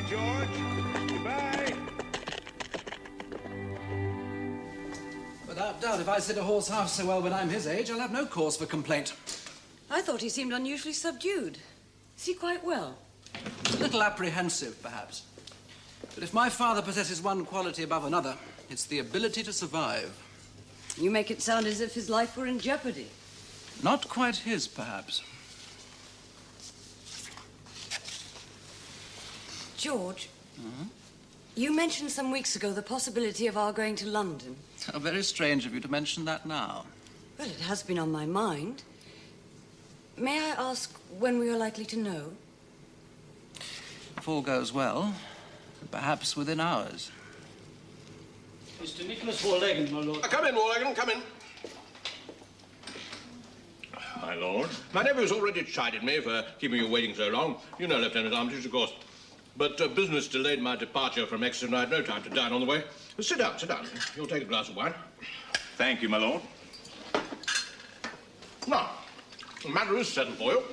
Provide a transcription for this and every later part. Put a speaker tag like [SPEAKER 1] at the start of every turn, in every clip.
[SPEAKER 1] George. Goodbye.
[SPEAKER 2] Without doubt, if I sit a horse half so well when I'm his age, I'll have no cause for complaint.
[SPEAKER 3] I thought he seemed unusually subdued. Is he quite well?
[SPEAKER 2] A little apprehensive, perhaps. But if my father possesses one quality above another, it's the ability to survive.
[SPEAKER 3] You make it sound as if his life were in jeopardy.
[SPEAKER 2] Not quite his, perhaps.
[SPEAKER 3] George, you mentioned some weeks ago the possibility of our going to London.
[SPEAKER 2] How very strange of you to mention that now.
[SPEAKER 3] Well, it has been on my mind. May I ask when we are likely to know?
[SPEAKER 2] If all goes well, perhaps within hours.
[SPEAKER 4] Mr. Nicholas Warlegan, my lord.
[SPEAKER 1] Come in, Morwenna, come in.
[SPEAKER 5] My lord?
[SPEAKER 1] My nephew's already chided me for keeping you waiting so long. You know Lieutenant Armitage, of course. But business delayed my departure from Exeter, and I had no time to dine on the way. Sit down, sit down. You'll take a glass of wine.
[SPEAKER 5] Thank you, my lord.
[SPEAKER 1] Now, the matter is settled for you.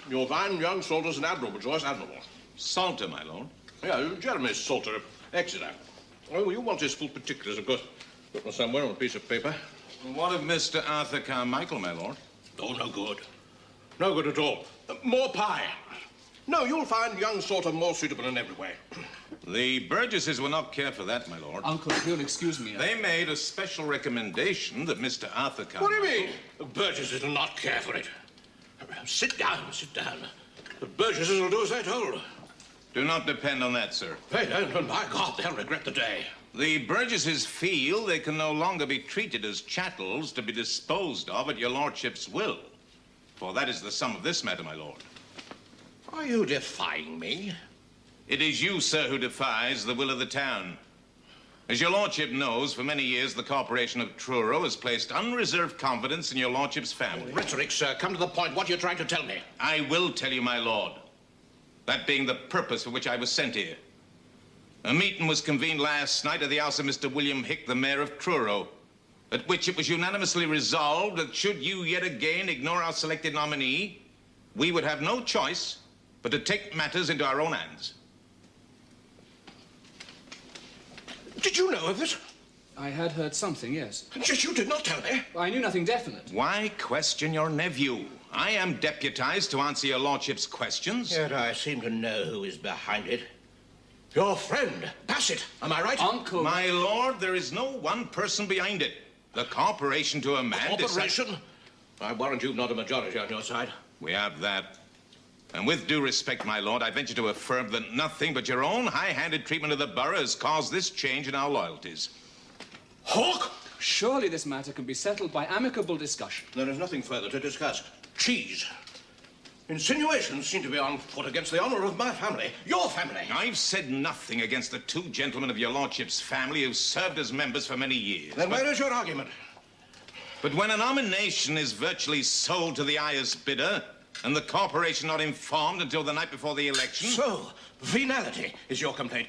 [SPEAKER 1] You'll find young Salter's an admirable choice, admirable.
[SPEAKER 5] Salter, my lord.
[SPEAKER 1] Yeah, Jeremy Salter of Exeter. Oh, you want his full particulars, of course. Got them somewhere on a piece of paper.
[SPEAKER 5] What of Mr. Arthur Carmichael, my lord?
[SPEAKER 1] Oh, no good. No good at all. More pie. No, you'll find young Salter more suitable in every way.
[SPEAKER 5] The Burgesses will not care for that, my lord.
[SPEAKER 2] Uncle, if you'll excuse me.
[SPEAKER 5] They made a special recommendation that Mr. Arthur Carmichael...
[SPEAKER 1] What do you mean? The Burgesses will not care for it. Sit down, sit down. The Burgesses will do as they're told.
[SPEAKER 5] Do not depend on that, sir.
[SPEAKER 1] They don't, and by God, they'll regret the day.
[SPEAKER 5] The Burgesses feel they can no longer be treated as chattels to be disposed of at your lordship's will. For that is the sum of this matter, my lord.
[SPEAKER 1] Are you defying me?
[SPEAKER 5] It is you, sir, who defies the will of the town. As your lordship knows, for many years the corporation of Truro has placed unreserved confidence in your lordship's family.
[SPEAKER 1] Rhetoric, sir. Come to the point. What are you trying to tell me?
[SPEAKER 5] I will tell you, my lord. That being the purpose for which I was sent here. A meeting was convened last night at the house of Mr. William Hick, the mayor of Truro, at which it was unanimously resolved that should you yet again ignore our selected nominee, we would have no choice but to take matters into our own hands.
[SPEAKER 1] Did you know of this?
[SPEAKER 2] I had heard something, yes.
[SPEAKER 1] You did not tell me.
[SPEAKER 2] I knew nothing definite.
[SPEAKER 5] Why question your nephew? I am deputized to answer your lordship's questions.
[SPEAKER 1] Yet I seem to know who is behind it. Your friend, Bassett. Am I right?
[SPEAKER 2] Uncle.
[SPEAKER 5] My lord, there is no one person behind it. The corporation to a man...
[SPEAKER 1] Corporation? I warrant you've not a majority on your side.
[SPEAKER 5] We have that. And with due respect, my lord, I venture to affirm that nothing but your own high-handed treatment of the borough has caused this change in our loyalties.
[SPEAKER 1] Hawk!
[SPEAKER 2] Surely this matter can be settled by amicable discussion.
[SPEAKER 1] There is nothing further to discuss. Cheese. Insinuations seem to be on foot against the honor of my family. Your family.
[SPEAKER 5] I've said nothing against the two gentlemen of your lordship's family who've served as members for many years.
[SPEAKER 1] Then where is your argument?
[SPEAKER 5] But when a nomination is virtually sold to the highest bidder, and the corporation not informed until the night before the election...
[SPEAKER 1] So, venality is your complaint.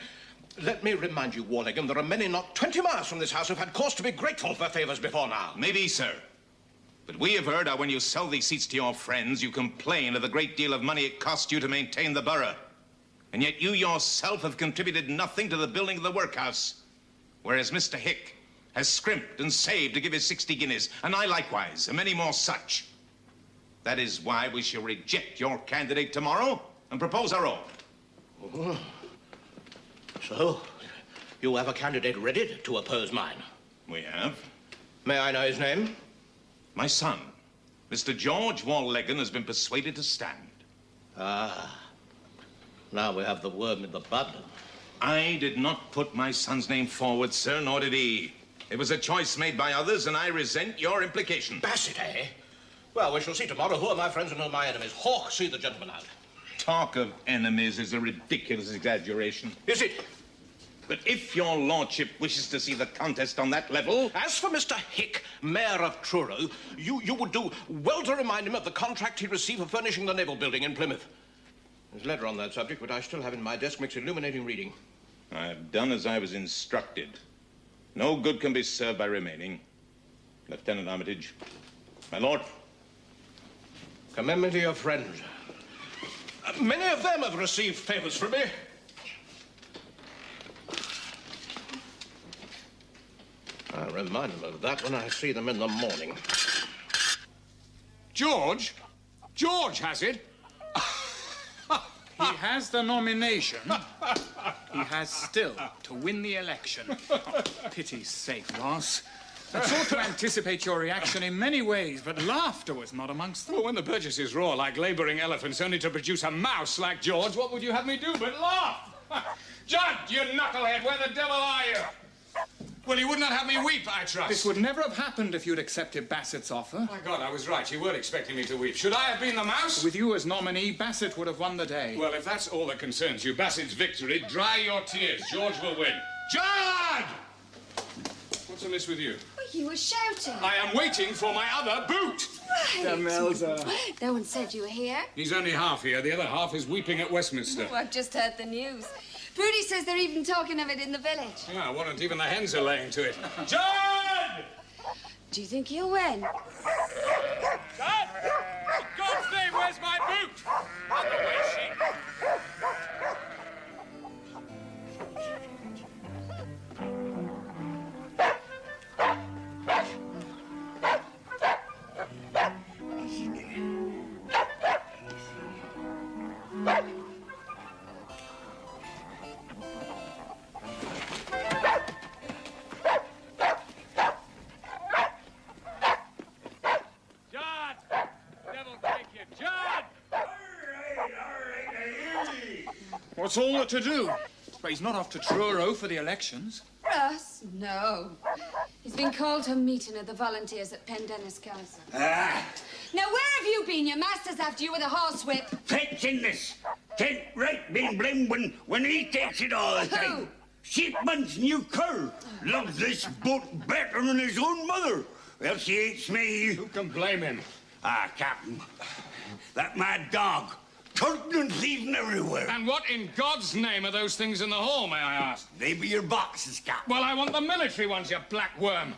[SPEAKER 1] Let me remind you, Warlegan, there are many not 20 miles from this house who've had cause to be grateful for favors before now.
[SPEAKER 5] Maybe, sir. But we have heard how when you sell these seats to your friends, you complain of the great deal of money it costs you to maintain the borough. And yet you yourself have contributed nothing to the building of the workhouse. Whereas Mr. Hick has scrimped and saved to give his 60 guineas, and I likewise, and many more such. That is why we shall reject your candidate tomorrow and propose our own.
[SPEAKER 1] Oh. So, you have a candidate ready to oppose mine?
[SPEAKER 5] We have.
[SPEAKER 1] May I know his name?
[SPEAKER 5] My son, Mr. George Warlegan, has been persuaded to stand.
[SPEAKER 1] Ah. Now we have the worm in the bud.
[SPEAKER 5] I did not put my son's name forward, sir, nor did he. It was a choice made by others, and I resent your implication.
[SPEAKER 1] Bassett, eh? Well, we shall see tomorrow who are my friends and who are my enemies. Hawk, see the gentleman out.
[SPEAKER 5] Talk of enemies is a ridiculous exaggeration.
[SPEAKER 1] Is it?
[SPEAKER 5] But if your lordship wishes to see the contest on that level...
[SPEAKER 1] As for Mr. Hick, mayor of Truro, you would do well to remind him of the contract he received for furnishing the naval building in Plymouth. There's a letter on that subject, which I still have in my desk, makes illuminating reading.
[SPEAKER 5] I have done as I was instructed. No good can be served by remaining. Lieutenant Armitage. My lord.
[SPEAKER 1] Commend me to your friends. Many of them have received favors from me. I'll remind them of that when I see them in the morning.
[SPEAKER 6] George? George has it.
[SPEAKER 7] He has the nomination. He has still to win the election. Oh, pity's sake, Ross. I sought to anticipate your reaction in many ways, but laughter was not amongst them.
[SPEAKER 6] Well, when the Burgesses roar like labouring elephants only to produce a mouse like George, what would you have me do but laugh? Judd, you knucklehead, where the devil are you? Well, you would not have me weep, I trust.
[SPEAKER 7] This would never have happened if you'd accepted Bassett's offer.
[SPEAKER 6] My God, I was right. You were expecting me to weep. Should I have been the mouse?
[SPEAKER 7] With you as nominee, Bassett would have won the day.
[SPEAKER 6] Well, if that's all that concerns you, Bassett's victory, dry your tears. George will win. Judd! What's amiss with you?
[SPEAKER 8] Oh, you were shouting.
[SPEAKER 6] I am waiting for my other boot.
[SPEAKER 8] Demelza. No one said you were here.
[SPEAKER 6] He's only half here. The other half is weeping at Westminster.
[SPEAKER 8] Oh, I've just heard the news. Prudy says they're even talking of it in the village.
[SPEAKER 6] Yeah, I warrant even the hens are laying to it. Judd!
[SPEAKER 8] Do you think he'll win?
[SPEAKER 6] Judd! For God's name, where's my boot? On the way, sheep.
[SPEAKER 7] What's all that to do? But he's not off to Truro for the elections.
[SPEAKER 8] Russ? No. He's been called to a meeting of the volunteers at Pendennis Castle. Now, where have you been? Your master's after you with a horsewhip.
[SPEAKER 9] Fetching this. Can't right being blamed when he takes it all the time.
[SPEAKER 8] Who?
[SPEAKER 9] Sheepman's new cur loves this boat better than his own mother. Else he hates me.
[SPEAKER 6] Who can blame him?
[SPEAKER 9] Ah, Captain. That mad dog. Turking and thieving everywhere.
[SPEAKER 6] And what in God's name are those things in the hall, may I ask?
[SPEAKER 9] They be your boxes, Captain.
[SPEAKER 6] Well, I want the military ones, you black worm.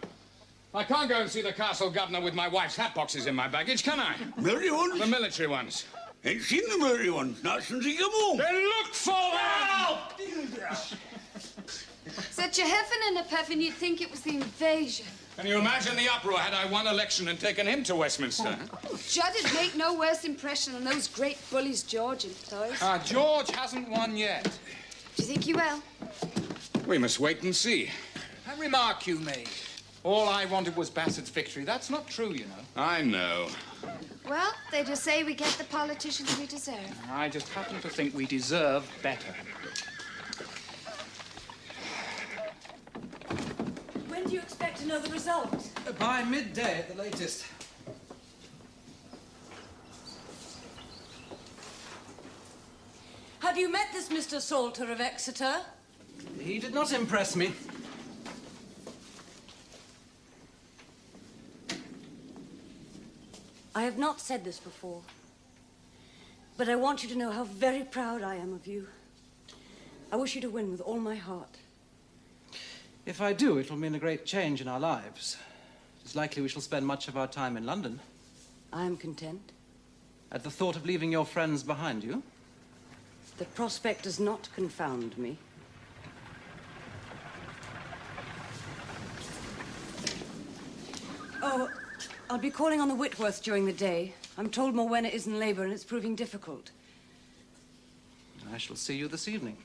[SPEAKER 6] I can't go and see the castle governor with my wife's hat boxes in my baggage, can I?
[SPEAKER 9] Military ones?
[SPEAKER 6] The military ones.
[SPEAKER 9] Ain't seen the military ones, not since he come home.
[SPEAKER 6] Then look for them!
[SPEAKER 8] Such a heffin and a puffin, you'd think it was the invasion.
[SPEAKER 6] Can you imagine the uproar had I won election and taken him to Westminster?
[SPEAKER 8] Judd'd make no worse impression on those great bullies George employs.
[SPEAKER 7] George hasn't won yet.
[SPEAKER 8] Do you think he will?
[SPEAKER 6] We must wait and see.
[SPEAKER 7] That remark you made. All I wanted was Bassett's victory. That's not true, you know.
[SPEAKER 6] I know.
[SPEAKER 8] Well, they just say we get the politicians we deserve.
[SPEAKER 7] I just happen to think we deserve better.
[SPEAKER 3] When do you expect to know the result?
[SPEAKER 2] By midday at the latest.
[SPEAKER 3] Have you met this Mr. Salter of Exeter?
[SPEAKER 2] He did not impress me.
[SPEAKER 3] I have not said this before, but I want you to know how very proud I am of you. I wish you to win with all my heart.
[SPEAKER 2] If I do, it will mean a great change in our lives. It's likely we shall spend much of our time in London.
[SPEAKER 3] I am content.
[SPEAKER 2] At the thought of leaving your friends behind you?
[SPEAKER 3] The prospect does not confound me. Oh, I'll be calling on the Whitworth during the day. I'm told Morwenna is in labor and it's proving difficult.
[SPEAKER 2] I shall see you this evening.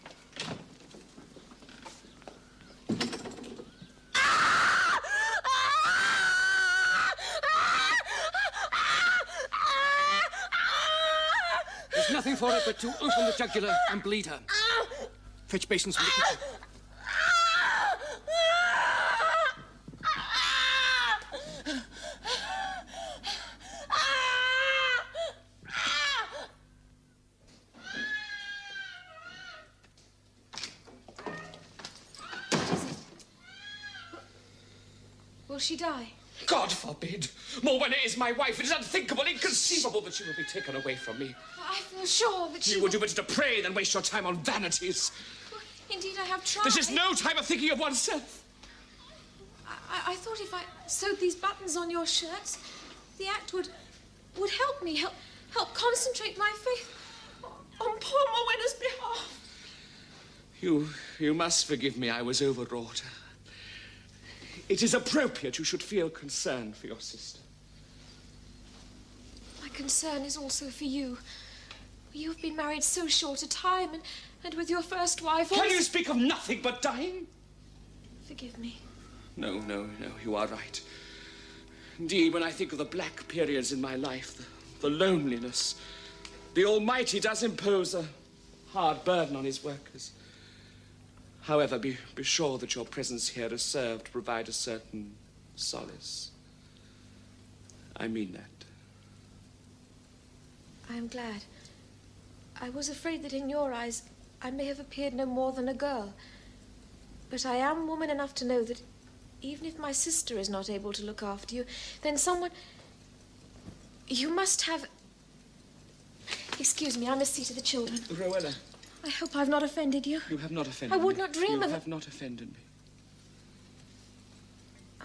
[SPEAKER 2] There's nothing for it but to open the jugular and bleed her. Fetch basins from the kitchen.
[SPEAKER 8] Will she die?
[SPEAKER 10] God forbid. Morwenna is my wife. It is unthinkable, inconceivable that she will be taken away from me.
[SPEAKER 8] I feel sure that she
[SPEAKER 10] You would do better to pray than waste your time on vanities.
[SPEAKER 8] Indeed, I have tried.
[SPEAKER 10] This is no time of thinking of oneself.
[SPEAKER 8] I thought if I sewed these buttons on your shirts, the act would help me, help concentrate my faith on poor Morwenna's behalf.
[SPEAKER 10] You must forgive me. I was overwrought. It is appropriate you should feel concern for your sister.
[SPEAKER 8] My concern is also for you. You have been married so short a time, and with your first wife...
[SPEAKER 10] Can you speak of nothing but dying?
[SPEAKER 8] Forgive me.
[SPEAKER 10] No, you are right. Indeed, when I think of the black periods in my life, the loneliness, the Almighty does impose a hard burden on his workers. However, be sure that your presence here has served to provide a certain solace. I mean that.
[SPEAKER 8] I am glad. I was afraid that in your eyes I may have appeared no more than a girl. But I am woman enough to know that even if my sister is not able to look after you, then someone... You must have... Excuse me, I must see to the children.
[SPEAKER 10] Rowena.
[SPEAKER 8] I hope I've not offended you.
[SPEAKER 10] You have not offended me.
[SPEAKER 8] I would not dream of...
[SPEAKER 10] You have not offended me.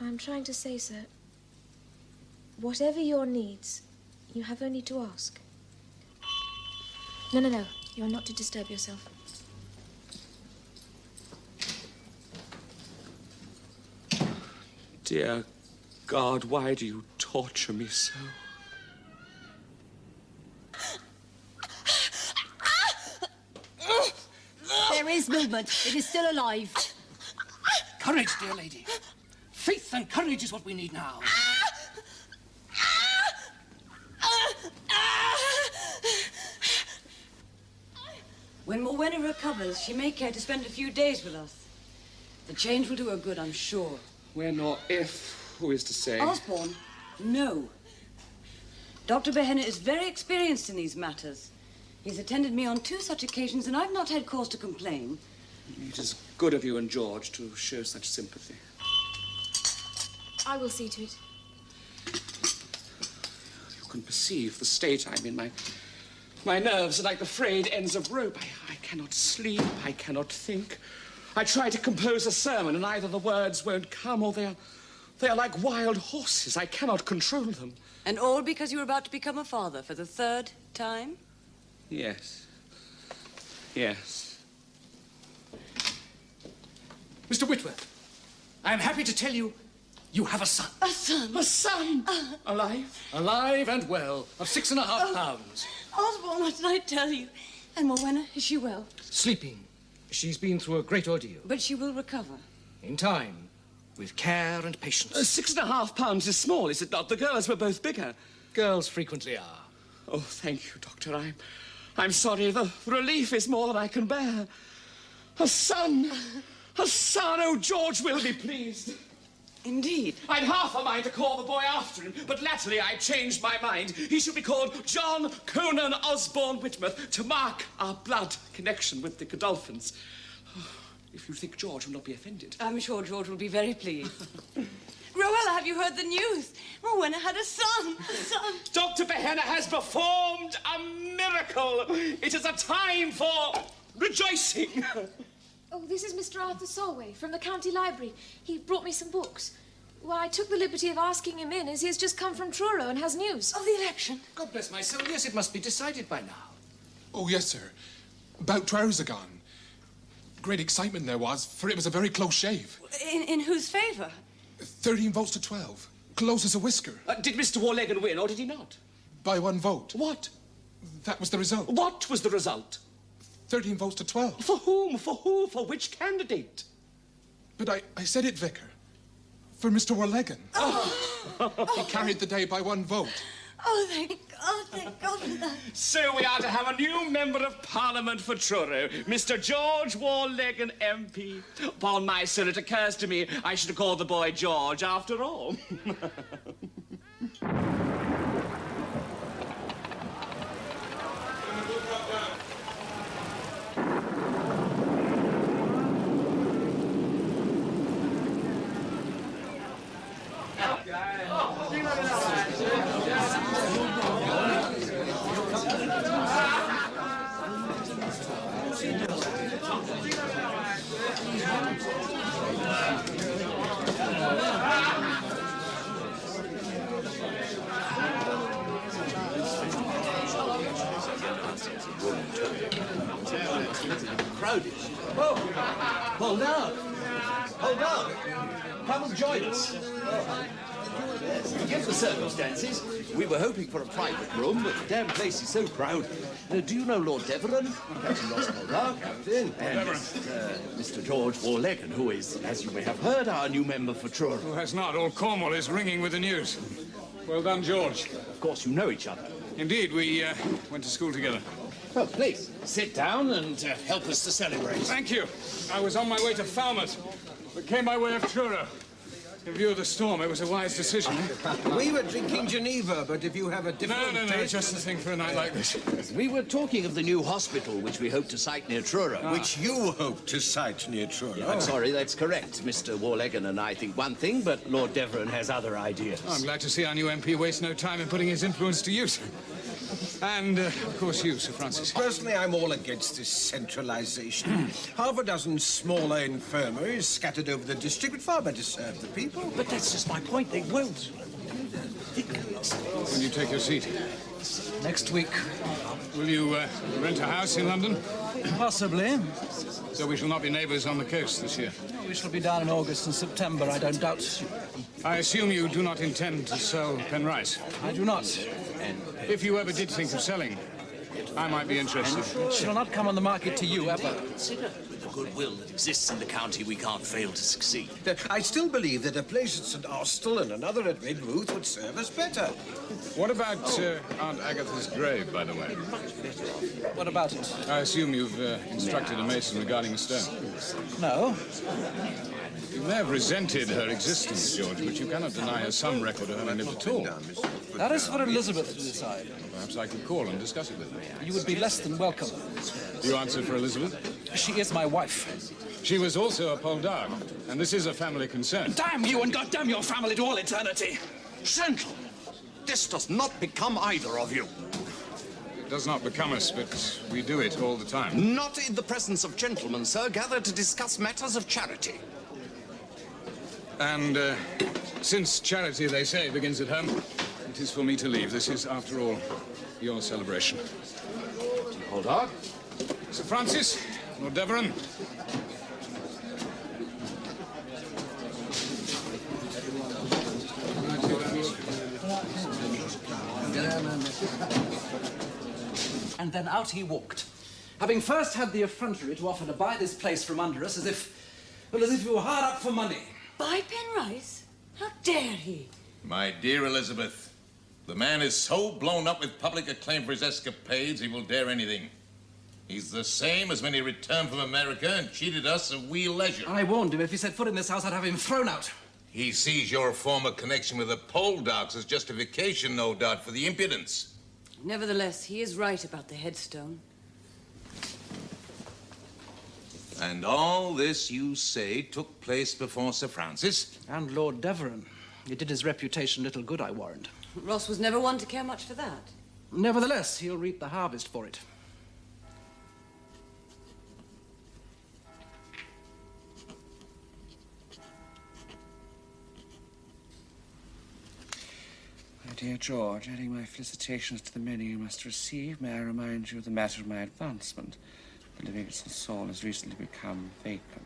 [SPEAKER 8] I'm trying to say, sir, whatever your needs, you have only to ask. No. You're not to disturb yourself.
[SPEAKER 10] Dear God, why do you torture me so?
[SPEAKER 11] There is movement. It is still alive.
[SPEAKER 2] Courage, dear lady. Faith and courage is what we need now.
[SPEAKER 3] When Morwenna recovers, she may care to spend a few days with us. The change will do her good, I'm sure.
[SPEAKER 10] When or if, who is to say?
[SPEAKER 3] Osborne, no. Dr. Behenna is very experienced in these matters. He's attended me on 2 such occasions, and I've not had cause to complain.
[SPEAKER 10] It is good of you and George to show such sympathy.
[SPEAKER 8] I will see to it.
[SPEAKER 10] You can perceive the state I'm in. My nerves are like the frayed ends of rope. I cannot sleep. I cannot think. I try to compose a sermon, and either the words won't come, or they are like wild horses. I cannot control them.
[SPEAKER 3] And all because you were about to become a father for the 3rd time?
[SPEAKER 10] Yes.
[SPEAKER 2] Mr. Whitworth, I am happy to tell you, you have a son.
[SPEAKER 3] A son?
[SPEAKER 10] A son? Alive?
[SPEAKER 2] Alive and well, of 6.5 pounds.
[SPEAKER 3] Osborne, what did I tell you? And Morwenna, is she well?
[SPEAKER 2] Sleeping. She's been through a great ordeal.
[SPEAKER 3] But she will recover.
[SPEAKER 2] In time, with care and patience.
[SPEAKER 10] 6.5 pounds is small, is it not? The girls were both bigger.
[SPEAKER 2] Girls frequently are.
[SPEAKER 10] Oh, thank you, Doctor. I'm sorry. The relief is more than I can bear. A son! A son! Oh, George will be pleased.
[SPEAKER 3] Indeed.
[SPEAKER 10] I'd half a mind to call the boy after him, but latterly I changed my mind. He should be called John Conan Osborne Whitworth, to mark our blood connection with the Godolphins. If you think George will not be offended.
[SPEAKER 3] I'm sure George will be very pleased. Rowella, have you heard the news? Morwenna had a son. A son.
[SPEAKER 10] Dr. Behenna has performed a miracle. It is a time for rejoicing.
[SPEAKER 8] Oh, this is Mr. Arthur Solway from the county library. He brought me some books. Well, I took the liberty of asking him in, as he has just come from Truro and has news.
[SPEAKER 3] Of the election?
[SPEAKER 2] God bless my soul, yes, it must be decided by now.
[SPEAKER 12] Oh, yes, sir. About 2 hours ago. Great excitement there was, for it was a very close shave.
[SPEAKER 3] In whose favour?
[SPEAKER 12] 13 votes to 12. Close as a whisker.
[SPEAKER 10] Did Mr. Warlegan win, or did he not?
[SPEAKER 12] By 1 vote.
[SPEAKER 10] What?
[SPEAKER 12] That was the result.
[SPEAKER 10] What was the result?
[SPEAKER 12] 13 votes to 12.
[SPEAKER 10] For whom? For who? For which candidate?
[SPEAKER 12] But I said it, Vicar. For Mr. Warlegan.
[SPEAKER 3] Oh.
[SPEAKER 12] He carried the day by 1 vote.
[SPEAKER 3] Oh, thank God for that.
[SPEAKER 10] So we are to have a new member of Parliament for Truro, Mr. George Warlegan, MP. Upon my soul, it occurs to me I should have called the boy George after all.
[SPEAKER 1] Crowded. Oh, Poldark.
[SPEAKER 13] Come and join us. Forgive the circumstances. We were hoping for a private room, but the damn place is so crowded. Do you know Lord Deveron? Captain Ross Poldark, Captain. And Mr. George Warlegan, who is, as you may have heard, our new member for Truro.
[SPEAKER 6] Who has not? All Cornwall is ringing with the news. Well done, George.
[SPEAKER 13] Of course, you know each other.
[SPEAKER 6] Indeed, we went to school together.
[SPEAKER 13] Well, please, sit down and help us to celebrate.
[SPEAKER 6] Thank you. I was on my way to Falmouth, but came by way of Truro. In view of the storm, it was a wise decision.
[SPEAKER 14] We were drinking Geneva, but if you have a different
[SPEAKER 6] No,
[SPEAKER 14] taste...
[SPEAKER 6] just the thing for a night like this.
[SPEAKER 13] We were talking of the new hospital, which we hope to site near Truro.
[SPEAKER 14] Which you hope to site near Truro.
[SPEAKER 13] I'm sorry, that's correct. Mr. Warlegan and I think one thing, but Lord Deveron has other ideas.
[SPEAKER 6] I'm glad to see our new MP waste no time in putting his influence to use. And, of course, you, Sir Francis.
[SPEAKER 14] Personally, I'm all against this centralisation. Half a dozen smaller infirmaries scattered over the district would far better serve the people.
[SPEAKER 13] But that's just my point. They won't.
[SPEAKER 6] When you take your seat.
[SPEAKER 2] Next week.
[SPEAKER 6] Will you rent a house in London?
[SPEAKER 2] Possibly.
[SPEAKER 6] So we shall not be neighbours on the coast this year.
[SPEAKER 2] We shall be down in August and September, I don't doubt.
[SPEAKER 6] I assume you do not intend to sell Penrice?
[SPEAKER 2] I do not.
[SPEAKER 6] If you ever did think of selling, I might be interested.
[SPEAKER 2] It shall not come on the market to you, ever.
[SPEAKER 13] Consider, with the goodwill that exists in the county, we can't fail to succeed.
[SPEAKER 14] I still believe that a place at St. Austell and another at Redruth would serve us better.
[SPEAKER 6] What about Aunt Agatha's grave, by the way?
[SPEAKER 2] What about it?
[SPEAKER 6] I assume you've instructed a mason regarding the stone.
[SPEAKER 2] No.
[SPEAKER 6] You may have resented her existence, George, but you cannot deny her some record of having lived at all.
[SPEAKER 2] That is for Elizabeth to decide.
[SPEAKER 6] Perhaps I could call and discuss it with her.
[SPEAKER 2] You would be less than welcome.
[SPEAKER 6] You answered for Elizabeth?
[SPEAKER 2] She is my wife.
[SPEAKER 6] She was also a Poldark, and this is a family concern.
[SPEAKER 10] Damn you and goddamn your family to all eternity!
[SPEAKER 13] Gentlemen, this does not become either of you.
[SPEAKER 6] It does not become us, but we do it all the time.
[SPEAKER 13] Not in the presence of gentlemen, sir, gathered to discuss matters of charity.
[SPEAKER 6] And since charity, they say, begins at home, it is for me to leave. This is, after all, your celebration.
[SPEAKER 13] Poldark?
[SPEAKER 6] Sir Francis, Lord Deveron.
[SPEAKER 2] And then out he walked, having first had the effrontery to offer to buy this place from under us as if you were hard up for money.
[SPEAKER 3] Buy Penrice? How dare he?
[SPEAKER 5] My dear Elizabeth, the man is so blown up with public acclaim for his escapades, he will dare anything. He's the same as when he returned from America and cheated us of wee leisure.
[SPEAKER 2] I warned him if he set foot in this house, I'd have him thrown out.
[SPEAKER 5] He sees your former connection with the Poldarks as justification, no doubt, for the impudence.
[SPEAKER 3] Nevertheless, he is right about the headstone.
[SPEAKER 5] And all this, you say, took place before Sir Francis?
[SPEAKER 2] And Lord Deveron. It did his reputation little good, I warrant.
[SPEAKER 3] Ross was never one to care much for that.
[SPEAKER 2] Nevertheless, he'll reap the harvest for it.
[SPEAKER 10] My dear George, adding my felicitations to the many you must receive, may I remind you of the matter of my advancement. The living at St. Saul has recently become vacant.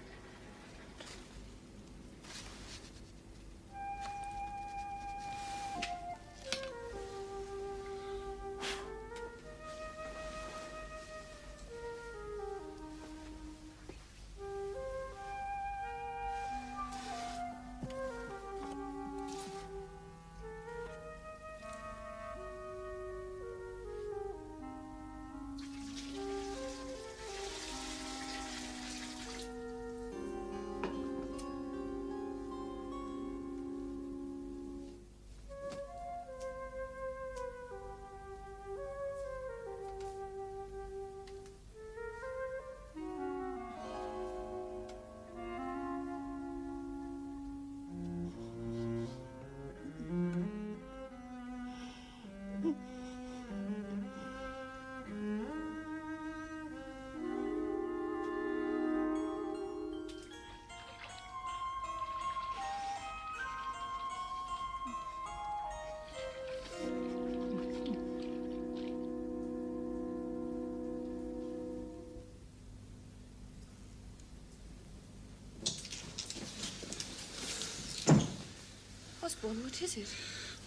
[SPEAKER 8] Osborne, what is it?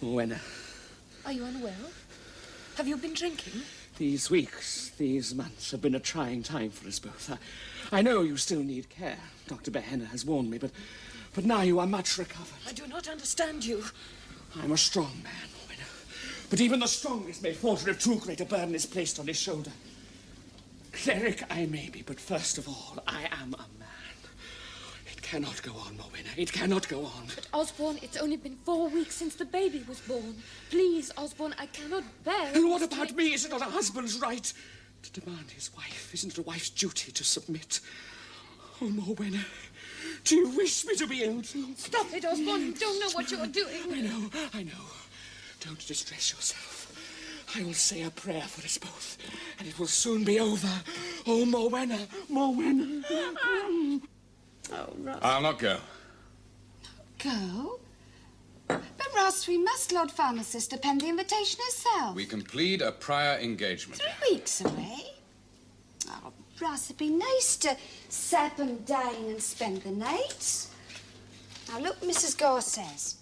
[SPEAKER 10] Morwenna,
[SPEAKER 8] Are you unwell? Have you been drinking?
[SPEAKER 10] these weeks, these months have been a trying time for us both. I know you still need care. Dr. Behenna has warned me, but now you are much recovered.
[SPEAKER 8] I do not understand you.
[SPEAKER 10] I'm a strong man, Morwenna. But even the strongest may falter if too great a burden is placed on his shoulder. Cleric I may be, but first of all, I am a man. It cannot go on, Morwenna. It cannot go on.
[SPEAKER 8] But Osborne, it's only been 4 weeks since the baby was born. Please, Osborne, I cannot bear...
[SPEAKER 10] And what about me? Is it not a husband's right to demand his wife? Isn't it a wife's duty to submit? Oh, Morwenna, do you wish me to be ill too?
[SPEAKER 8] Stop it, Osborne. You don't know what you're doing.
[SPEAKER 10] I know. Don't distress yourself. I will say a prayer for us both, and it will soon be over. Oh, Morwenna, Morwenna.
[SPEAKER 8] Oh, Ross.
[SPEAKER 6] I'll not go.
[SPEAKER 15] Go? But Ross, we must Lord Falmer's sister pen the invitation herself.
[SPEAKER 6] We can plead a prior engagement.
[SPEAKER 15] 3 weeks away. Oh, Ross, it'd be nice to sap and dine and spend the night. Now, look, Mrs. Gore says,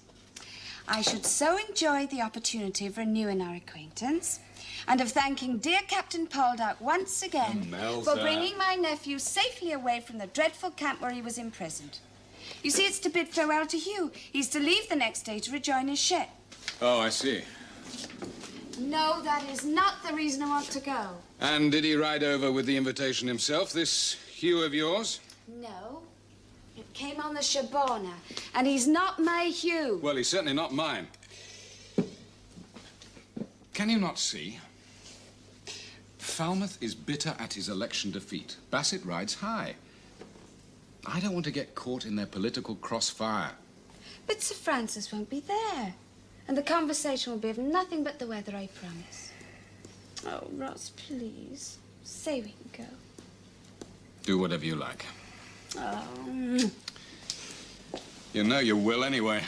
[SPEAKER 15] I should so enjoy the opportunity of renewing our acquaintance and of thanking dear Captain Poldark once again for bringing my nephew safely away from the dreadful camp where he was imprisoned. You see, it's to bid farewell to Hugh. He's to leave the next day to rejoin his ship.
[SPEAKER 6] Oh, I see.
[SPEAKER 15] No, that is not the reason I want to go.
[SPEAKER 6] And did he ride over with the invitation himself, this Hugh of yours?
[SPEAKER 15] No. It came on the Shabana, and he's not my Hugh.
[SPEAKER 6] Well, he's certainly not mine. Can you not see? Falmouth is bitter at his election defeat. Bassett rides high. I don't want to get caught in their political crossfire.
[SPEAKER 15] But Sir Francis won't be there. And the conversation will be of nothing but the weather, I promise. Oh, Ross, please. Say we can go.
[SPEAKER 6] Do whatever you like.
[SPEAKER 15] Oh.
[SPEAKER 6] You know you will anyway.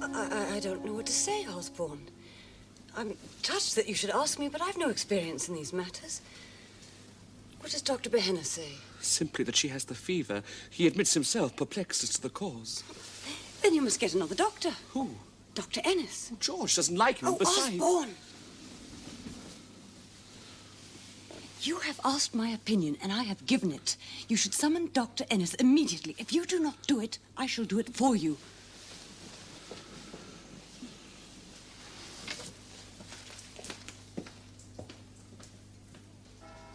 [SPEAKER 3] I don't know what to say, Osborne. I'm touched that you should ask me, but I've no experience in these matters. What does Dr. Behenna say?
[SPEAKER 10] Simply that she has the fever. He admits himself perplexed as to the cause.
[SPEAKER 3] Then you must get another doctor.
[SPEAKER 10] Who?
[SPEAKER 3] Dr. Ennis.
[SPEAKER 10] George doesn't like him.
[SPEAKER 3] Oh,
[SPEAKER 10] Besides...
[SPEAKER 3] Osborne! You have asked my opinion, and I have given it. You should summon Dr. Ennis immediately. If you do not do it, I shall do it for you.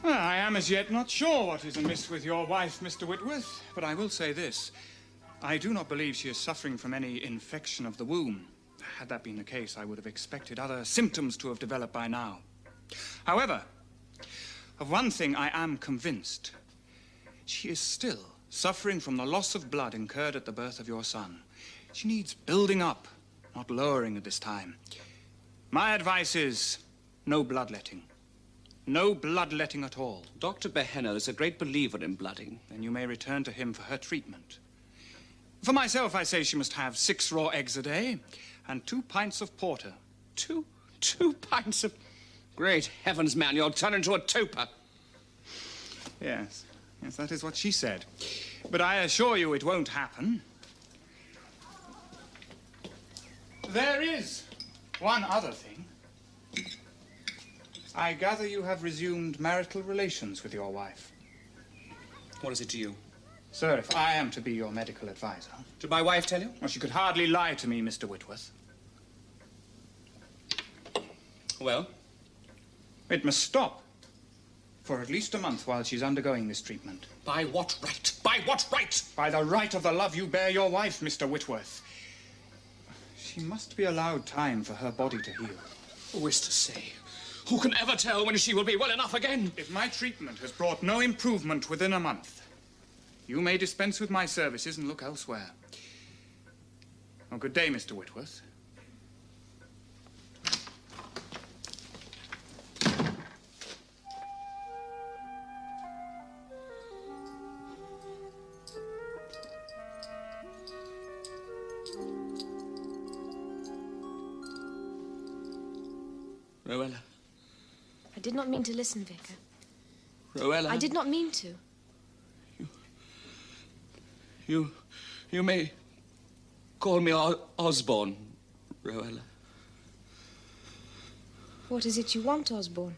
[SPEAKER 7] Well, I am as yet not sure what is amiss with your wife, Mr. Whitworth, but I will say this. I do not believe she is suffering from any infection of the womb. Had that been the case, I would have expected other symptoms to have developed by now. However, of one thing I am convinced. She is still suffering from the loss of blood incurred at the birth of your son. She needs building up, not lowering at this time. My advice is no bloodletting. No bloodletting at all.
[SPEAKER 10] Dr. Behenna is a great believer in blooding.
[SPEAKER 7] Then you may return to him for her treatment. For myself, I say she must have 6 raw eggs a day and 2 pints of porter.
[SPEAKER 10] Two pints of... Great heavens, man, you'll turn into a toper.
[SPEAKER 7] Yes, that is what she said. But I assure you it won't happen. There is one other thing. I gather you have resumed marital relations with your wife.
[SPEAKER 10] What is it to you?
[SPEAKER 7] Sir, if I am to be your medical advisor...
[SPEAKER 10] Did my wife tell you?
[SPEAKER 7] Well, she could hardly lie to me, Mr. Whitworth.
[SPEAKER 10] Well?
[SPEAKER 7] It must stop. For at least a month while she's undergoing this treatment.
[SPEAKER 10] By what right? By what right?
[SPEAKER 7] By the right of the love you bear your wife, Mr. Whitworth. She must be allowed time for her body to heal.
[SPEAKER 10] Who is to say? Who can ever tell when she will be well enough again?
[SPEAKER 7] If my treatment has brought no improvement within a month, you may dispense with my services and look elsewhere. Oh, good day, Mr. Whitworth.
[SPEAKER 10] Morwenna.
[SPEAKER 8] I did not mean to listen, Vicar.
[SPEAKER 10] Rowella.
[SPEAKER 8] I did not mean to.
[SPEAKER 10] You may call me Osborne, Rowella.
[SPEAKER 8] What is it you want, Osborne?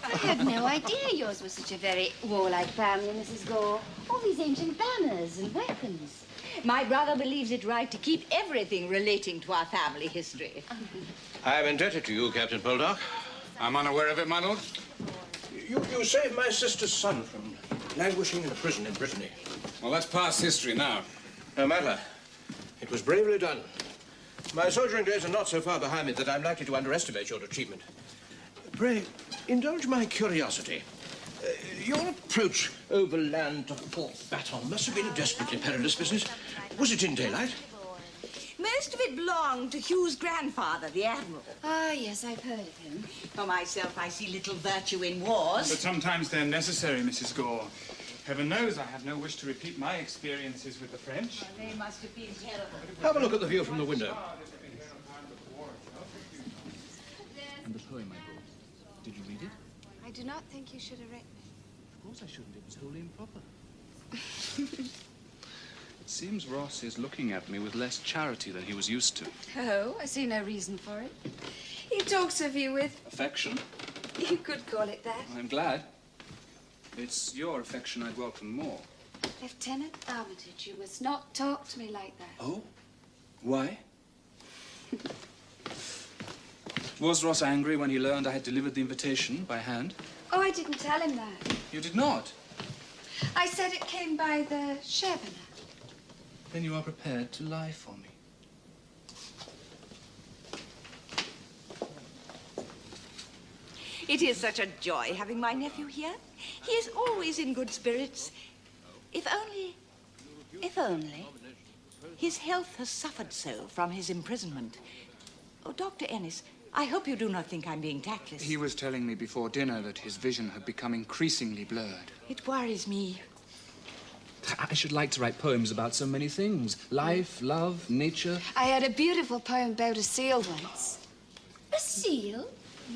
[SPEAKER 15] I had no idea yours was such a very warlike family, Mrs. Gore. All these ancient banners and weapons.
[SPEAKER 16] My brother believes it right to keep everything relating to our family history.
[SPEAKER 1] I'm indebted to you, Captain Poldark.
[SPEAKER 6] I'm unaware of it, my lord.
[SPEAKER 1] You saved my sister's son from languishing in a prison in Brittany.
[SPEAKER 6] Well, that's past history now.
[SPEAKER 1] No matter. It was bravely done. My soldiering days are not so far behind me that I'm likely to underestimate your achievement. Pray, indulge my curiosity. Your approach overland to Fort Baton must have been a desperately perilous business. Was it in daylight?
[SPEAKER 16] Most of it belonged to Hugh's grandfather, the Admiral.
[SPEAKER 15] Ah, yes, I've heard of him.
[SPEAKER 16] For myself, I see little virtue in wars.
[SPEAKER 7] But sometimes they're necessary, Mrs. Gore. Heaven knows I have no wish to repeat my experiences with the French.
[SPEAKER 16] They must have been terrible.
[SPEAKER 1] Have a look at the view from the window.
[SPEAKER 10] And the poem I brought. Did you read it?
[SPEAKER 15] I do not think you should have written it.
[SPEAKER 10] Of course I shouldn't. It was wholly improper. It seems Ross is looking at me with less charity than he was used to.
[SPEAKER 15] Oh, I see no reason for it. He talks of you with...
[SPEAKER 10] Affection?
[SPEAKER 15] You could call it that.
[SPEAKER 10] I'm glad. It's your affection I'd welcome more.
[SPEAKER 15] Lieutenant Armitage, you must not talk to me like that.
[SPEAKER 10] Oh? Why? Was Ross angry when he learned I had delivered the invitation by hand?
[SPEAKER 15] Oh, I didn't tell him that.
[SPEAKER 10] You did not?
[SPEAKER 15] I said it came by the Chevener.
[SPEAKER 10] Then you are prepared to lie for me.
[SPEAKER 16] It is such a joy having my nephew here. He is always in good spirits. If only... his health has suffered so from his imprisonment. Oh, Dr. Ennis, I hope you do not think I'm being tactless.
[SPEAKER 7] He was telling me before dinner that his vision had become increasingly blurred.
[SPEAKER 16] It worries me.
[SPEAKER 10] I should like to write poems about so many things. Life, love, nature.
[SPEAKER 15] I had a beautiful poem about a seal once.
[SPEAKER 11] A seal?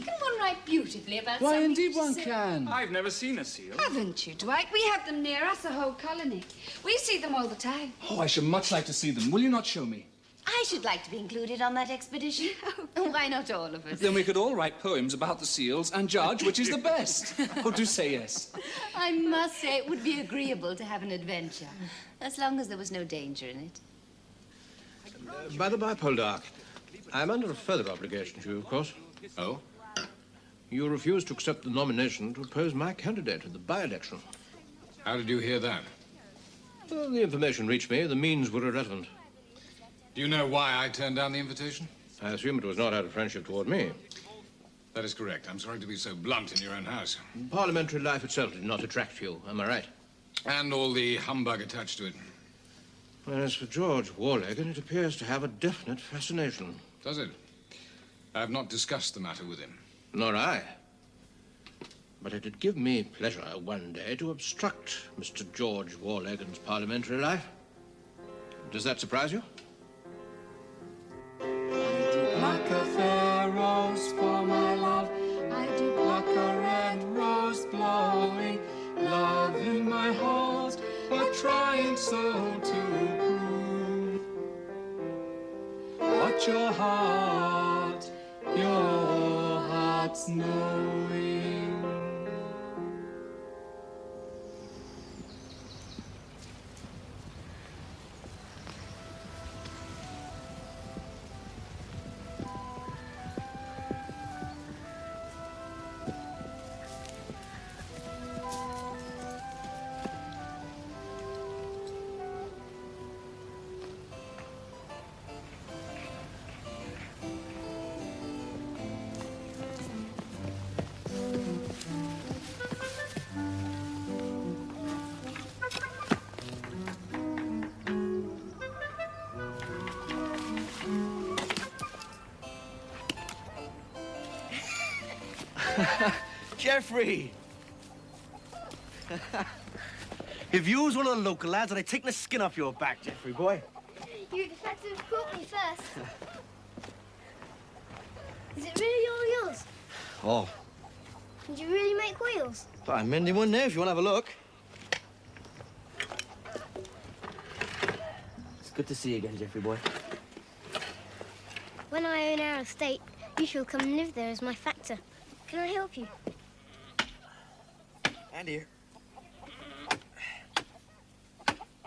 [SPEAKER 11] Can one write beautifully about
[SPEAKER 10] Why,
[SPEAKER 11] something
[SPEAKER 10] indeed
[SPEAKER 11] you
[SPEAKER 10] one
[SPEAKER 11] say?
[SPEAKER 10] can.
[SPEAKER 7] I've never seen a seal.
[SPEAKER 15] Haven't you, Dwight? We have them near us, a whole colony. We see them all the time.
[SPEAKER 10] Oh, I should much like to see them. Will you not show me?
[SPEAKER 11] I should like to be included on that expedition. Why not all of us?
[SPEAKER 10] Then we could all write poems about the seals and judge which is the best. Oh, do say yes.
[SPEAKER 11] I must say it would be agreeable to have an adventure, as long as there was no danger in it.
[SPEAKER 1] By the by, Poldark, I'm under a further obligation to you, of course.
[SPEAKER 6] Oh?
[SPEAKER 1] You refused to accept the nomination to oppose my candidate in the by-election.
[SPEAKER 6] How did you hear that?
[SPEAKER 1] Well, the information reached me. The means were irrelevant.
[SPEAKER 6] Do you know why I turned down the invitation?
[SPEAKER 1] I assume it was not out of friendship toward me.
[SPEAKER 6] That is correct. I'm sorry to be so blunt in your own house.
[SPEAKER 1] Parliamentary life itself did not attract you, am I right?
[SPEAKER 6] And all the humbug attached to it.
[SPEAKER 1] As for George Warlegan, it appears to have a definite fascination.
[SPEAKER 6] Does it? I have not discussed the matter with him.
[SPEAKER 1] Nor I. But it'd give me pleasure one day to obstruct Mr. George Warlegan's parliamentary life. Does that surprise you?
[SPEAKER 17] Pluck a fair rose for my love. I do pluck a red rose blowing. Love in my heart, but trying so to prove what your heart's knowing.
[SPEAKER 18] Jeffrey! If you was one of the local lads, I'd have taken the skin off your back, Jeffrey boy.
[SPEAKER 19] You detective caught me first. Is it really all yours?
[SPEAKER 18] Oh,
[SPEAKER 19] Did you really make wheels?
[SPEAKER 18] I'm mending one now if you want to have a look. It's good to see you again, Geoffrey boy.
[SPEAKER 19] When I own our estate, you shall come and live there as my factor. Can I help you?
[SPEAKER 18] And here.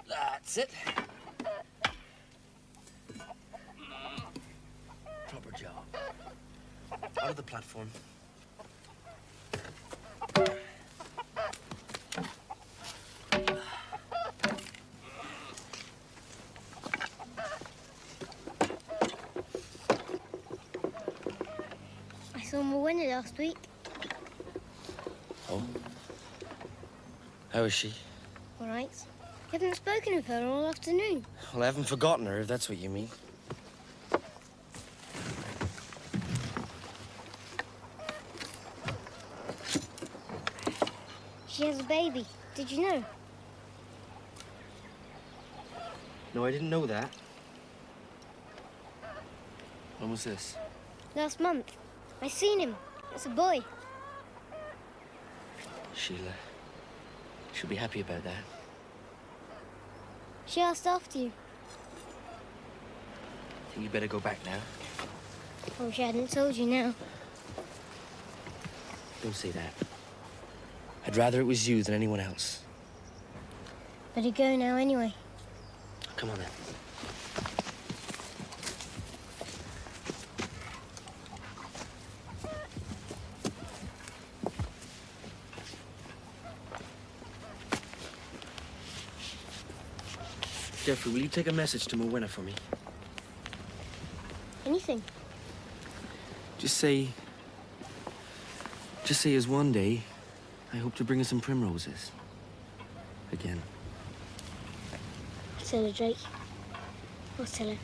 [SPEAKER 18] That's it. Proper job. Out of the platform.
[SPEAKER 19] I saw Morwenna last week.
[SPEAKER 18] Oh. How is she?
[SPEAKER 19] All right. You haven't spoken of her all afternoon.
[SPEAKER 18] Well, I haven't forgotten her, if that's what you mean.
[SPEAKER 19] She has a baby. Did you know?
[SPEAKER 18] No, I didn't know that. When was this?
[SPEAKER 19] Last month. I seen him. It's a boy.
[SPEAKER 18] She'll be happy about that.
[SPEAKER 19] She asked after you.
[SPEAKER 18] I think you better go back now.
[SPEAKER 19] I wish I hadn't told you now.
[SPEAKER 18] Don't say that. I'd rather it was you than anyone else.
[SPEAKER 19] Better go now anyway.
[SPEAKER 18] Come on then. Geoffrey, will you take a message to Morwenna for me?
[SPEAKER 19] Anything.
[SPEAKER 18] Just say as one day, I hope to bring her some primroses. Again.
[SPEAKER 19] Tell her, Drake. I'll tell her.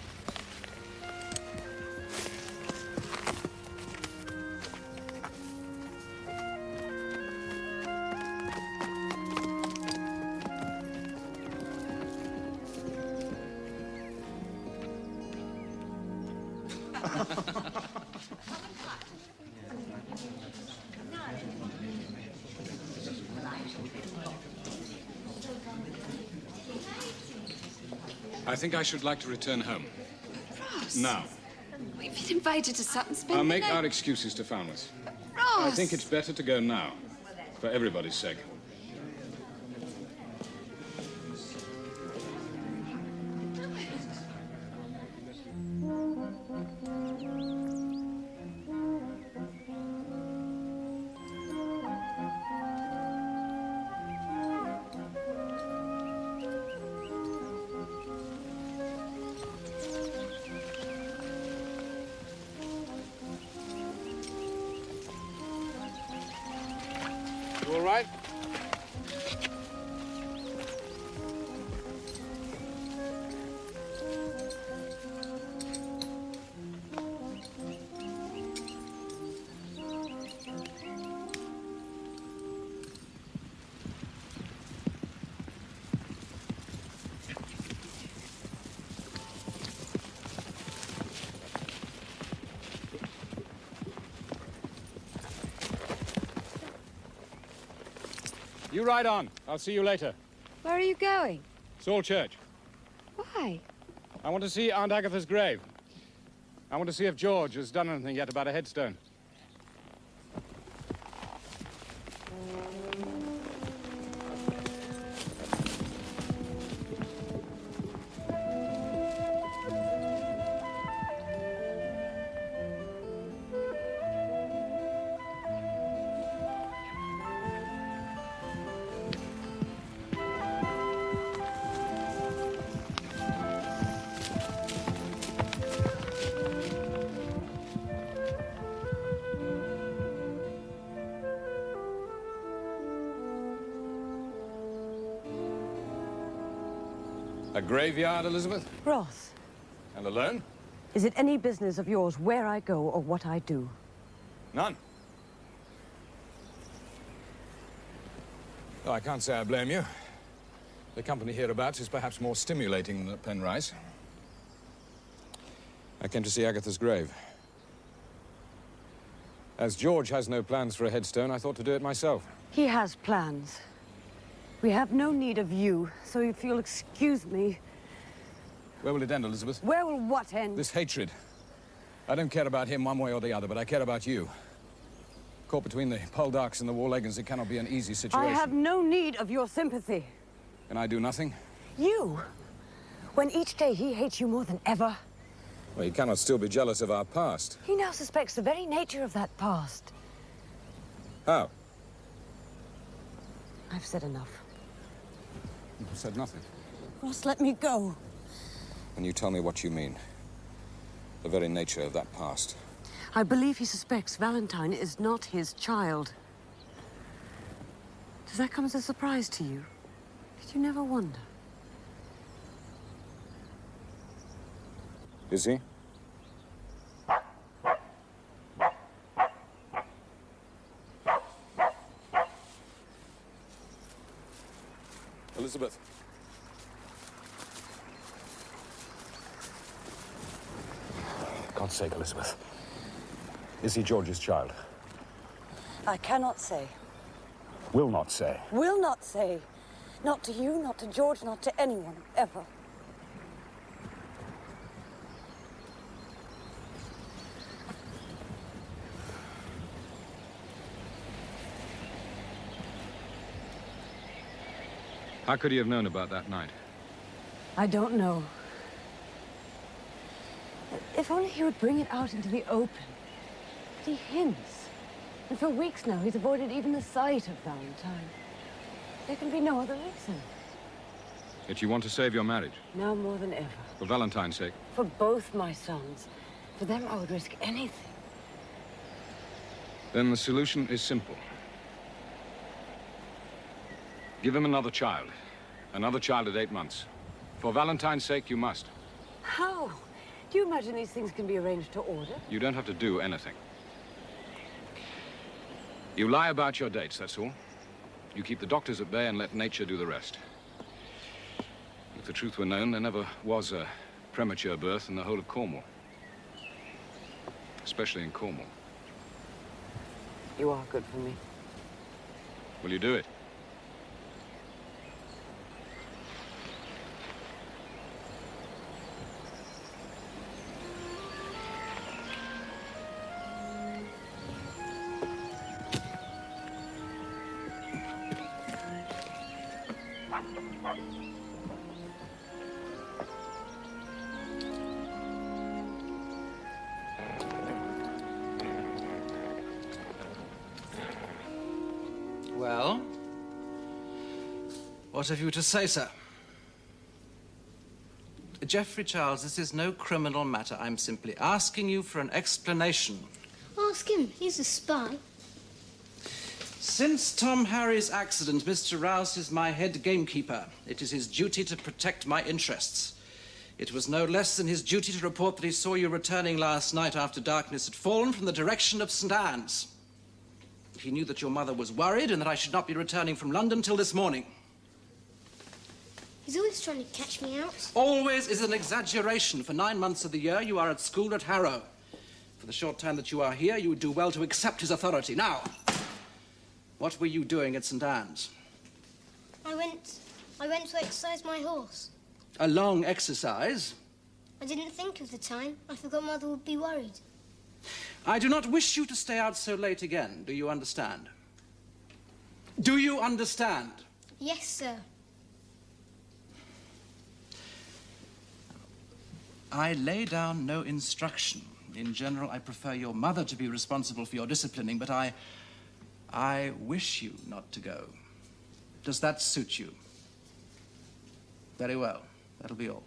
[SPEAKER 6] I think I should like to return home.
[SPEAKER 15] Ross!
[SPEAKER 6] Now.
[SPEAKER 15] We've been invited to Sutton spend
[SPEAKER 6] I'll
[SPEAKER 15] the
[SPEAKER 6] make
[SPEAKER 15] night.
[SPEAKER 6] our excuses to Falmouth.
[SPEAKER 15] Ross!
[SPEAKER 6] I think it's better to go now, for everybody's sake. You all right? You ride on. I'll see you later.
[SPEAKER 15] Where are you going?
[SPEAKER 6] Saul Church.
[SPEAKER 15] Why?
[SPEAKER 6] I want to see Aunt Agatha's grave. I want to see if George has done anything yet about a headstone. A graveyard, Elizabeth?
[SPEAKER 20] Ross,
[SPEAKER 6] And alone?
[SPEAKER 20] is it any business of yours where I go or what I do?
[SPEAKER 6] None. Oh, I can't say I blame you. The company hereabouts is perhaps more stimulating than at Penrice. I came to see Agatha's grave. As George has no plans for a headstone, I thought to do it myself.
[SPEAKER 20] He has plans. We have no need of you, so if you'll excuse me...
[SPEAKER 6] Where will it end, Elizabeth?
[SPEAKER 20] Where will what end?
[SPEAKER 6] This hatred. I don't care about him one way or the other, but I care about you. Caught between the Poldarks and the Warlegans, it cannot be an easy situation.
[SPEAKER 20] I have no need of your sympathy.
[SPEAKER 6] Can I do nothing?
[SPEAKER 20] You? When each day he hates you more than ever?
[SPEAKER 6] Well, he cannot still be jealous of our past.
[SPEAKER 20] He now suspects the very nature of that past.
[SPEAKER 6] How?
[SPEAKER 20] I've said enough.
[SPEAKER 6] You've said nothing.
[SPEAKER 20] Ross, let me go.
[SPEAKER 6] And you tell me what you mean. The very nature of that past.
[SPEAKER 20] I believe he suspects Valentine is not his child. Does that come as a surprise to you? Did you never wonder?
[SPEAKER 6] Is he? Elizabeth. For God's sake, Elizabeth. Is he George's child?
[SPEAKER 20] I cannot say.
[SPEAKER 6] Will not say.
[SPEAKER 20] Will not say. Not to you, not to George, not to anyone, ever.
[SPEAKER 6] How could he have known about that night?
[SPEAKER 20] I don't know. If only he would bring it out into the open. But he hints. And for weeks now, he's avoided even the sight of Valentine. There can be no other reason.
[SPEAKER 6] Yet you want to save your marriage?
[SPEAKER 20] Now more than ever.
[SPEAKER 6] For Valentine's sake?
[SPEAKER 20] For both my sons. For them, I would risk anything.
[SPEAKER 6] Then the solution is simple. Give him another child. Another child at 8 months. For Valentine's sake, you must.
[SPEAKER 20] How? Do you imagine these things can be arranged to order?
[SPEAKER 6] You don't have to do anything. You lie about your dates, that's all. You keep the doctors at bay and let nature do the rest. If the truth were known, there never was a premature birth in the whole of Cornwall. Especially in Cornwall.
[SPEAKER 20] You are good for me.
[SPEAKER 6] Will you do it?
[SPEAKER 2] Well, what have you to say, sir? Geoffrey Charles, this is no criminal matter. I'm simply asking you for an explanation.
[SPEAKER 19] Ask him. He's a spy.
[SPEAKER 2] Since Tom Harry's accident, Mr. Rouse is my head gamekeeper. It is his duty to protect my interests. It was no less than his duty to report that he saw you returning last night after darkness had fallen from the direction of St. Anne's. He knew that your mother was worried and that I should not be returning from London till this morning.
[SPEAKER 19] He's always trying to catch me out.
[SPEAKER 2] Always is an exaggeration. For 9 months of the year, you are at school at Harrow. For the short time that you are here, you would do well to accept his authority. Now, what were you doing at St. Anne's?
[SPEAKER 19] I went to exercise my horse.
[SPEAKER 2] A long exercise?
[SPEAKER 19] I didn't think of the time. I forgot Mother would be worried.
[SPEAKER 2] I do not wish you to stay out so late again. Do you understand? Do you understand?
[SPEAKER 19] Yes, sir.
[SPEAKER 2] I lay down no instruction. In general, I prefer your mother to be responsible for your disciplining, but I wish you not to go. Does that suit you? Very well. That'll be all.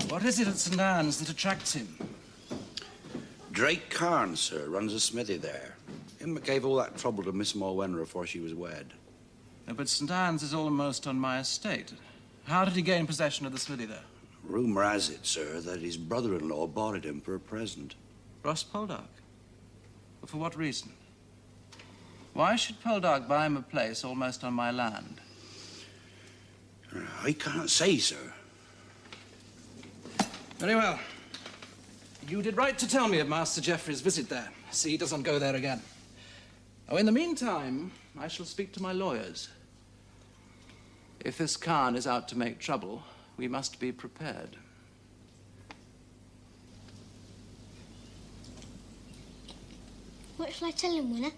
[SPEAKER 2] What is it at St. Anne's that attracts him?
[SPEAKER 21] Drake Carn, sir, runs a smithy there. Him that gave all that trouble to Miss Morwenna before she was wed.
[SPEAKER 2] But St. Anne's is almost on my estate. How did he gain possession of the smithy there?
[SPEAKER 21] Rumour has it, sir, that his brother-in-law bought it him for a present.
[SPEAKER 2] Ross Poldark? But for what reason? Why should Poldark buy him a place almost on my land?
[SPEAKER 21] I can't say, sir.
[SPEAKER 2] Very well. You did right to tell me of Master Geoffrey's visit there. See, he doesn't go there again. Oh, in the meantime, I shall speak to my lawyers. If this Khan is out to make trouble, we must be prepared.
[SPEAKER 19] What shall I tell him, Winner?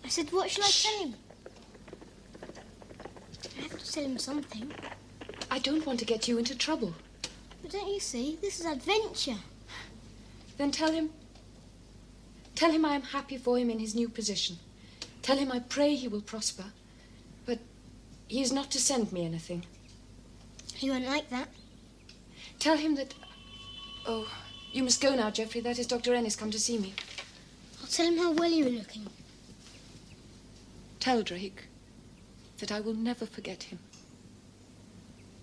[SPEAKER 19] I said, what shall I tell him? I have to tell him something.
[SPEAKER 8] I don't want to get you into trouble.
[SPEAKER 19] But don't you see? This is adventure.
[SPEAKER 8] Then tell him. Tell him I am happy for him in his new position. Tell him I pray he will prosper. But he is not to send me anything.
[SPEAKER 19] He won't like that.
[SPEAKER 8] Tell him that... Oh, you must go now, Geoffrey. That is Dr. Ennis come to see me.
[SPEAKER 19] I'll tell him how well you were looking.
[SPEAKER 8] Tell Drake that I will never forget him.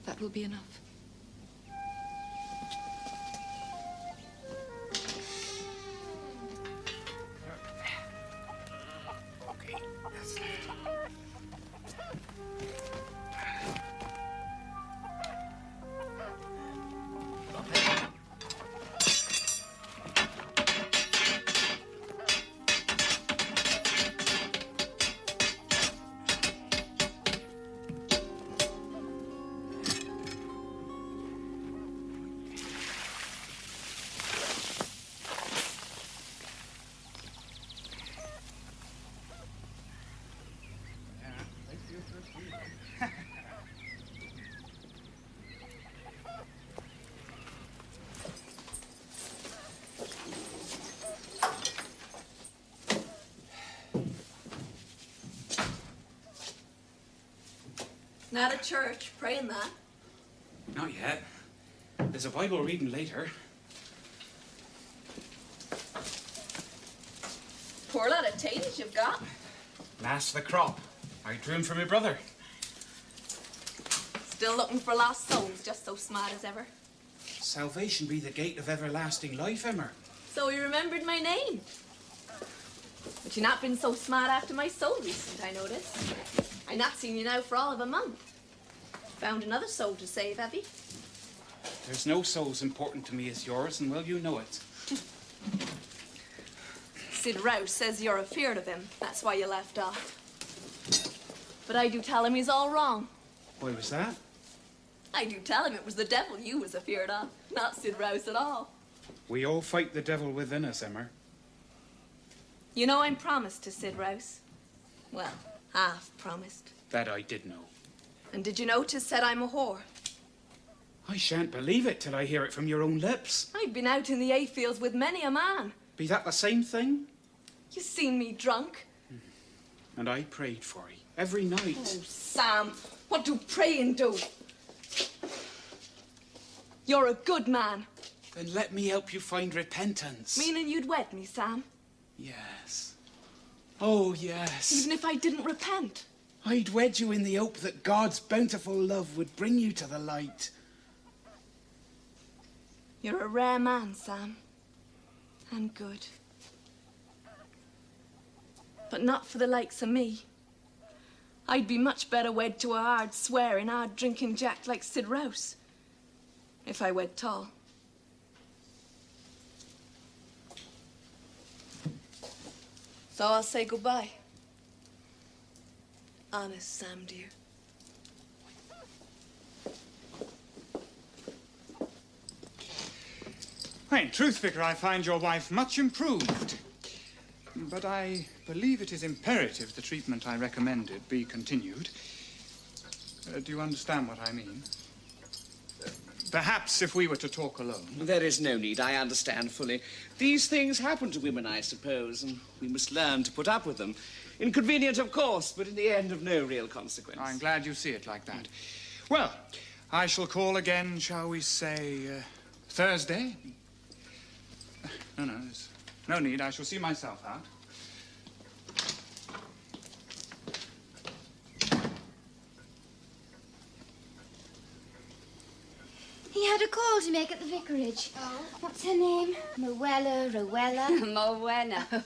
[SPEAKER 8] That will be enough.
[SPEAKER 4] Not at church, praying that.
[SPEAKER 6] Not yet. There's a Bible reading later.
[SPEAKER 4] Poor lot of taters you've got.
[SPEAKER 6] Last the crop. I drew him for my brother.
[SPEAKER 4] Still looking for lost souls, just so smart as ever.
[SPEAKER 6] Salvation be the gate of everlasting life, Emmer.
[SPEAKER 4] So he remembered my name. But you've not been so smart after my soul recent, I notice. I not seen you now for all of a month. Found another soul to save, have you?
[SPEAKER 6] There's no soul as important to me as yours, and well, you know it.
[SPEAKER 4] Sid Rouse says you're afeard of him. That's why you left off. But I do tell him he's all wrong.
[SPEAKER 6] Why was that?
[SPEAKER 4] I do tell him it was the devil you was afeard of, not Sid Rouse at all.
[SPEAKER 6] We all fight the devil within us, Emmer.
[SPEAKER 4] You know I'm promised to Sid Rouse. Well, half promised.
[SPEAKER 6] That I did know.
[SPEAKER 4] And did you know 'tis said I'm a whore?
[SPEAKER 6] I shan't believe it till I hear it from your own lips.
[SPEAKER 4] I've been out in the hayfields with many a man.
[SPEAKER 6] Be that the same thing?
[SPEAKER 4] You seen me drunk.
[SPEAKER 6] And I prayed for you every night.
[SPEAKER 4] Oh, Sam, what do praying do? You're a good man.
[SPEAKER 6] Then let me help you find repentance.
[SPEAKER 4] Meaning you'd wed me, Sam?
[SPEAKER 6] Yes. Oh, yes.
[SPEAKER 4] Even if I didn't repent?
[SPEAKER 6] I'd wed you in the hope that God's bountiful love would bring you to the light.
[SPEAKER 4] You're a rare man, Sam. And good. But not for the likes of me. I'd be much better wed to a hard swearing, hard drinking jack like Sid Rouse. If I wed tall. So I'll say goodbye. Honest, Sam, dear.
[SPEAKER 7] In truth, Vicar, I find your wife much improved. But I believe it is imperative the treatment I recommended be continued. Do you understand what I mean? Perhaps if we were to talk alone.
[SPEAKER 10] There is no need, I understand fully. These things happen to women, I suppose, and we must learn to put up with them. Inconvenient, of course, but in the end of no real consequence.
[SPEAKER 7] I'm glad you see it like that. Well, I shall call again, shall we say, Thursday? No, there's no need. I shall see myself out.
[SPEAKER 15] He had a call to make at the vicarage. Oh? What's her name? Morwenna, Rowella?
[SPEAKER 3] Morwenna.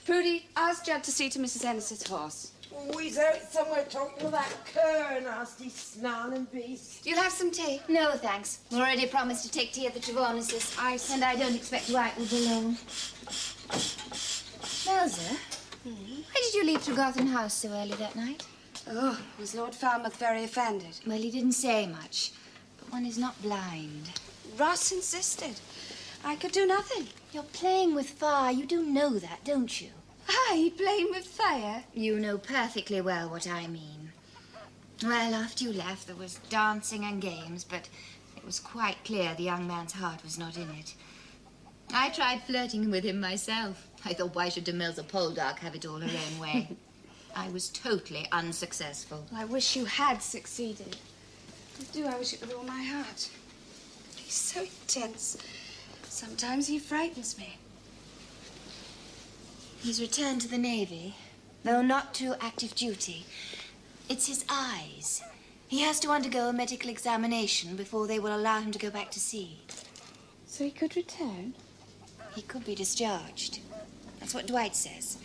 [SPEAKER 15] Prudy, ask Judd to see to Mrs. Ennis's horse.
[SPEAKER 9] Oh, he's out somewhere talking to that cur, nasty snarling beast.
[SPEAKER 15] You'll have some tea?
[SPEAKER 11] No, thanks. We already promised to take tea at the Trevornesses. And I don't expect Dwight will be long. Elsa, why did you leave Tregarthen House so early that night?
[SPEAKER 15] Oh, was Lord Falmouth very offended?
[SPEAKER 11] Well, he didn't say much, but one is not blind.
[SPEAKER 15] Ross insisted. I could do nothing.
[SPEAKER 11] You're playing with fire. You do know that, don't you?
[SPEAKER 15] I playing with fire?
[SPEAKER 11] You know perfectly well what I mean. Well, after you left, there was dancing and games, but it was quite clear the young man's heart was not in it. I tried flirting with him myself. I thought, why should Demelza Poldark have it all her own way? I was totally unsuccessful.
[SPEAKER 15] I wish you had succeeded. I do. I wish it with all my heart. He's so intense. Sometimes he frightens me.
[SPEAKER 11] He's returned to the Navy, though not to active duty. It's his eyes. He has to undergo a medical examination before they will allow him to go back to sea.
[SPEAKER 15] So he could return?
[SPEAKER 11] He could be discharged. That's what Dwight says.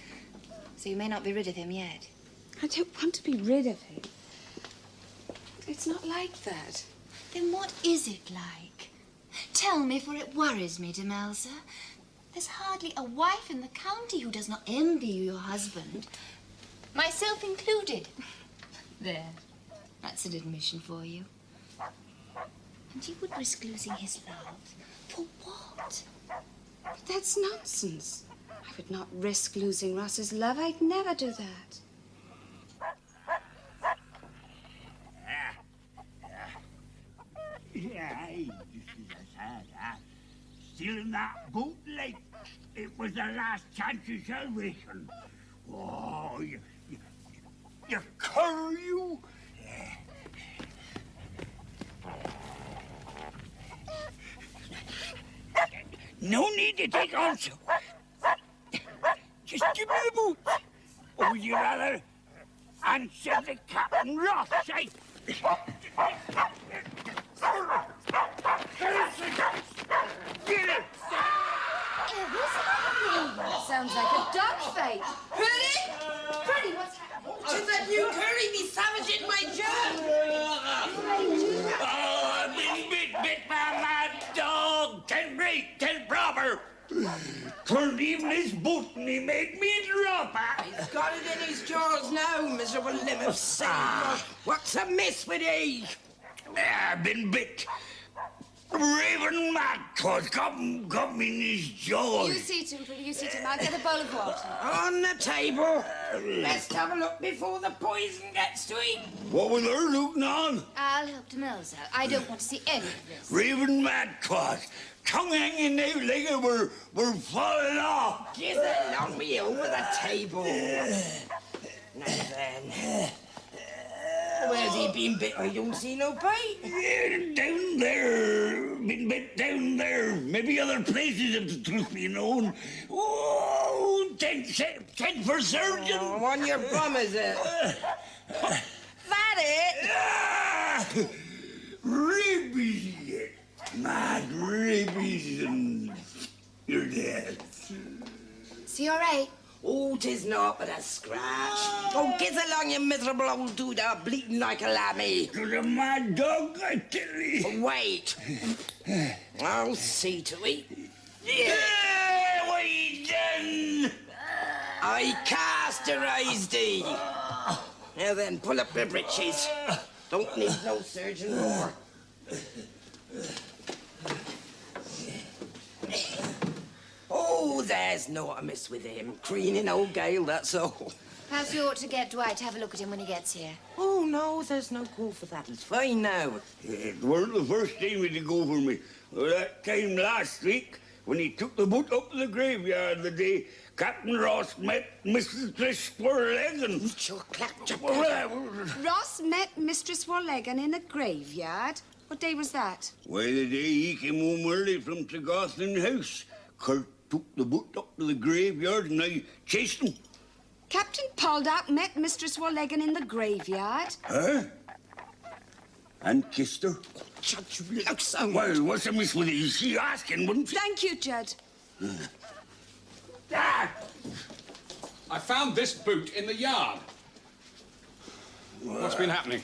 [SPEAKER 11] So you may not be rid of him yet.
[SPEAKER 15] I don't want to be rid of him. It's not like that.
[SPEAKER 11] Then what is it like? Tell me, for it worries me, Demelza. There's hardly a wife in the county who does not envy your husband. Myself included. There. That's an admission for you. And you would risk losing his love. For what?
[SPEAKER 15] But that's nonsense. I would not risk losing Ross's love. I'd never do that.
[SPEAKER 22] Still in that boat, like it was the last chance of salvation. Oh, you cur, you! No need to take on so. Just give me the boots. Or would you rather answer the Captain Ross, eh?
[SPEAKER 15] Sounds like a dog fight. Pretty? Pretty, what's happening?
[SPEAKER 9] It's that new curry me savage in my jug.
[SPEAKER 22] Oh, I've been bit by my dog. 10 great, 10 proper. Turned even his boot and he made me drop it.
[SPEAKER 9] He's got it in his jaws now, miserable limb of Satan. What's amiss with ye?
[SPEAKER 22] I've been bit. Raven Madcaw's got me in his jaws.
[SPEAKER 15] You see to him, Pretty, you see to him. I'll get a bowl of water.
[SPEAKER 9] On the table. Let's have a look before the poison gets to him.
[SPEAKER 22] What was her looking on?
[SPEAKER 11] I'll help Demelza. I don't want to see any of this.
[SPEAKER 22] Raven Madcaw's tongue hanging out like it were falling off.
[SPEAKER 9] Get along me over the table. Now then. Where's he been bit? I don't see no bite.
[SPEAKER 22] Yeah, down there. Been bit down there. Maybe other places, if the truth be known. Oh, 10 for surgeon.
[SPEAKER 9] Oh, on your bum, is it? That it?
[SPEAKER 22] Rabies. Mad rabies and you're dead.
[SPEAKER 11] Is he all right?
[SPEAKER 9] Oh, 'tis naught but a scratch. Oh, get along, you miserable old dude, bleating like a lammy.
[SPEAKER 22] You're a mad dog, I tell you.
[SPEAKER 9] Wait. I'll see to it.
[SPEAKER 22] Yeah, what you done?
[SPEAKER 9] I casterized thee. Now then, pull up your breeches. Don't need no surgeon more. Oh, there's no amiss with him. Preening old Gale, that's all.
[SPEAKER 11] Perhaps we ought to get Dwight to have a look at him when he gets here.
[SPEAKER 9] Oh, no, there's no call for that. It's fine now.
[SPEAKER 22] It weren't the first time he'd go for me. That time last week, when he took the boat up to the graveyard the day Captain Ross met Mistress Warlegan.
[SPEAKER 15] Ross met Mistress Warlegan in the graveyard. What day was that?
[SPEAKER 22] Why, the day he came home early from Tregarthen House. Kurt took the boat up to the graveyard and I chased him.
[SPEAKER 15] Captain Poldark met Mistress Warlegan in the graveyard.
[SPEAKER 22] Huh? And kissed her.
[SPEAKER 9] Judge, you look so...
[SPEAKER 22] Well, what's amiss with you? She asking, wouldn't she?
[SPEAKER 15] Thank you, Judd.
[SPEAKER 6] I found this boot in the yard. What's been happening?